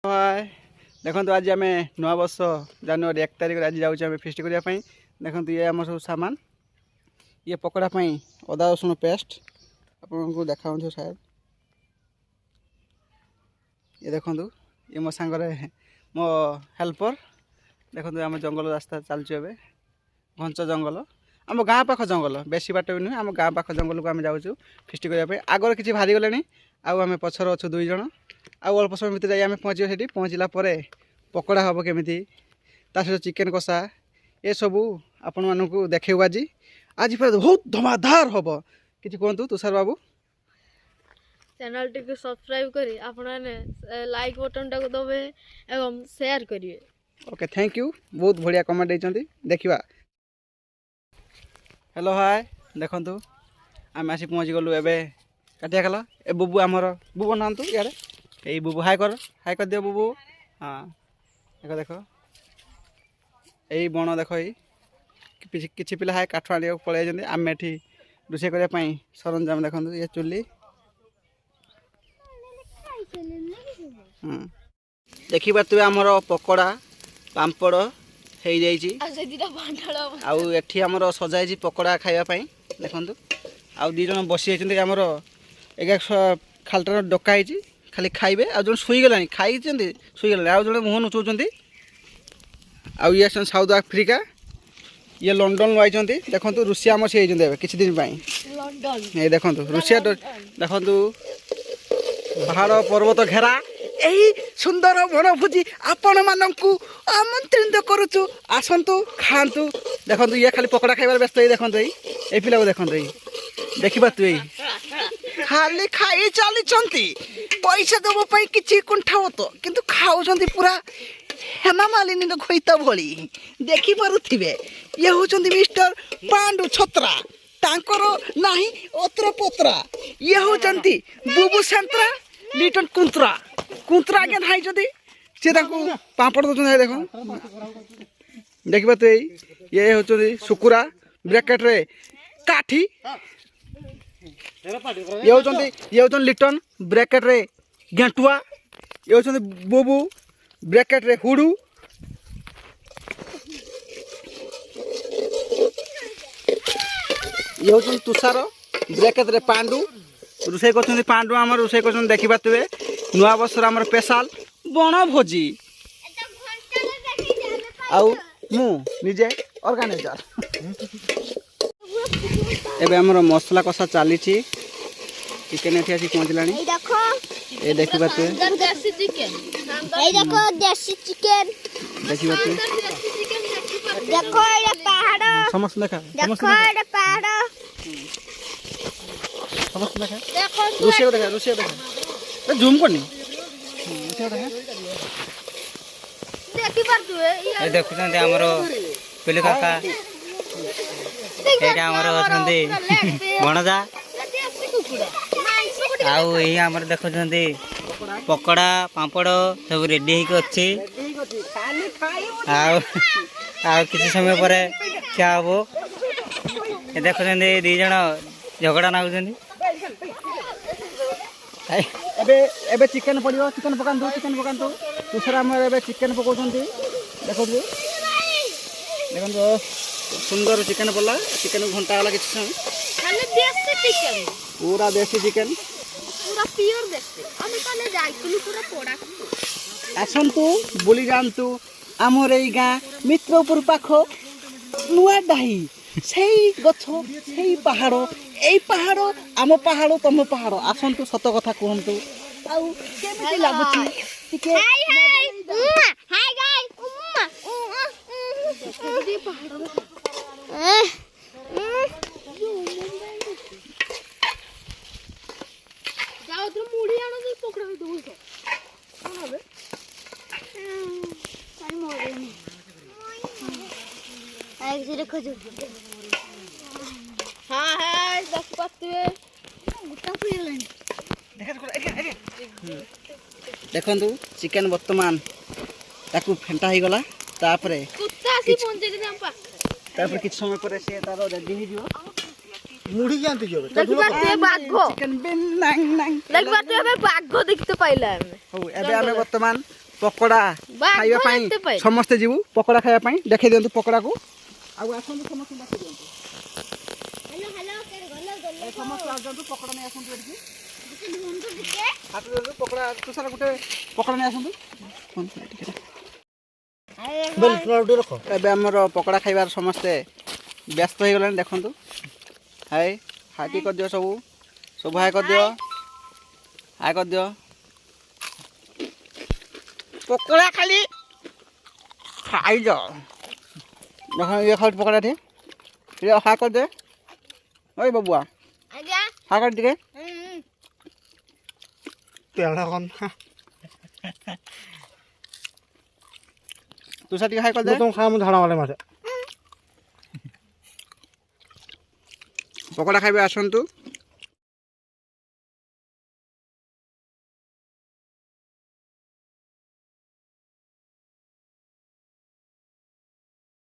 हाय देखो आज आम नुआ वर्ष जनवरी 1 तारिख आज जाऊँ आम फिस्ट करने देखो ये आम सब सामान ये पकड़ा अदा रसुण पेस्ट आपको देखा शायद ये देखो ये मो सांगरे मो हेल्पर देखो आम जंगल रास्ता चलचु ए घंच जंगल आम गाँ पाख जंगल बेसी बाट भी नुहे आम गाँ पाख जंगल को आम जाऊँ फिस्ट करने आगर किसी बाहरी गले आम पछर अच्छु 2 जन आउ अल्प समय भितर जाए पहुँचे से पहुँचला पकड़ा हम केमी ता सहित चिकेन कषा ये सबू आपण मानक देखू आज आज पूरा बहुत धमाधार हम कि कहतु तुषार बाबू चैनल टी सब्सक्राइब करी आपण लाइक बटन टाक दबे एवं शेयर करिए। ओके थैंक यू बहुत बढ़िया कमेंट देते देखा। हेलो हाय देखु आम आसी पहुँची गलु एवं काटिया कल ए बुबू आमर बुबू नातु इे यही बुबू हाय कर दियो बुबू हाँ देख देख यही बण देख कि पिला हाय काठ आने पलि आम एटी रोषे करने सरंजाम देखो ये चुली देखी पारे आमर पकड़ा पापड़ हो जाठी आमर सजाई पकड़ा खावाई देखु आउ 2 जन बसी आमर एक खालटा डकाई खाली खाइबे आ जो शुईगला खाई शुईगला आउ जो मुह नुचौं आउ ये साउथ आफ्रिका ये लंडन आई देखो रुषिया आम से किसी दिन ये देखो रुषिया देखो पहाड़ पर्वत घेरा यही सुंदर वनभोजी आपण मानू आमंत्रित करुचु आसतु खातु देखो ये खाली पकड़ा खाइबार व्यस्त देखो ये पिला देखो देखा तु खाली खाई चली पैसा दबाई कि कुंठा तो किंतु खाऊँ पूरा हेमा मालिनी खोईता भली देखिपे ये हूँ मिस्टर पांडु छत्रा तांकर नाही अत्र पत्रा ये हूँ बुबू सेंतरा लिटन कुंतरा कुंतरा आगे धाई सी पापड़ दौरान देखो देखा तो ये हूँ सुकुरा ब्रैकेट रे काठी ये हूँ लिटन ब्रैकेट रे गेंटुआ ये हूँ बुबू ब्रैकेट रे हुडू ये हूँ तुषार ब्रैकेट रे पांडु रोषे कर पांडु आम रोषे कर देखी पारे नुआ वर्ष आम स्पेशल बण भोजी आउ मु निजे ऑर्गेनाइजर एबे हमर मसला कषा चली चिकेन एठी आसी पहुँचला ये देखी पाते देसी चिकन देखो देसी चिकन देखी पाते देखो ये पहाड़ समस्त देखा देखो ये पहाड़ समस्त देखा देखो रुषिया देखा जूम करनी रुषिया देखा देखि पारतु ए देखुछन्ते हमर पेले काका एटा हमर अछन्ते बनजा आउ यही हमर देखुछन्ते पकड़ा पापड़ सब रेडी होके अच्छे आउ किसी समय पर क्या हबो ए देखुछन्ते 2 जन झगड़ा नाउछन्ते एबे चिकेन पड़ो चिकेन पकातु दूसरा आम चिकेन पकाउछन्ते देखो देखो सुंदर चिकेन पड़ा चिकेन घंटा वाला किसी समय खाली देसी चिकन पूरा देसी चिकेन पूरा प्योर देसी हम काले जाइकुलु पूरा पोड़ा आसतु बुली जातु आमर ये गाँ मित्रपुर पाख नुआ डाही से गछ से पहाड़ यही पहाड़ आम पहाड़ तुम पहाड़ आसतु सत कथा कहतु आउ केमिति लागुची टिके हाय हाय गाइस जाओ तो मुड़ी आनो से पकड़ा दो से कौन हबे सारी मोरे आइ से देखो जो हां हां देख पाते गुटा पीलन देखु चिकेन बर्तमान ताकू फेंटा हो गला तापरे कुत्ता सी पहुंचे के हम पा तापर किछ समय पर से तारो रेडी हो जिवो मुड़ी जानते जो देख पाते बाघ चिकेन बिन नांग नांग देख पाते हमें बाघ देखते पाइला हमें हो एबे हमें वर्तमान ପକୋଡ଼ା ବାଘ ଖାଇବା ପାଇଁ ଏତେ ପାଏ। ସମସ୍ତେ ଯିବୁ ପକୋଡ଼ା ଖାଇବା ପାଇଁ ଦେଖେଇ ଦିଅନ୍ତୁ ପକୋଡ଼ାକୁ ଆଉ ଆସନ୍ତୁ ସମସ୍ତେ ଦେଖେଇ ଦିଅନ୍ତୁ ହ୍ୟାଲୋ ହ୍ୟାଲୋ ଗଲ ଗଲ ଏ ସମସ୍ତେ ଆସନ୍ତୁ ପକୋଡ଼ା ନେଇ ଆସନ୍ତୁ ଏଠିକି ଢୁଣ୍ଡୁ ଟିକେ ହାତ ଦିଅନ୍ତୁ ପକୋଡ଼ା ତୁଷାର ଗୋଟେ ପକୋଡ଼ା ନେଇ ଆସନ୍ତୁ ଏବେ ଆମର ପକୋଡ଼ା ଖାଇବାର ସମସ୍ତେ ବ୍ୟସ୍ତ ହେଇଗଲାଣି ଦେଖନ୍ତୁ ହାଇ ହାଇଟି କରିଦିଅ ସବୁ ସବୁ ହାଇ କରିଦିଅ ହାଇ କରିଦିଅ ପକୋଡ଼ା ଖାଲି ଖାଇଛ ଦେଖ ଇଏ ଖାଉଛି ପକୋଡ଼ା ଏଠି ଟିକେ ହାଇ କରିଦେ ଓଇ ବାବୁଆ ଆଜ୍ଞା ହାଇ କରି ଟିକେ ତୁଷାର ଟିକେ ହାଇ କରିଦେ ପକୋଡ଼ା ଖାଇବେ ଆସନ୍ତୁ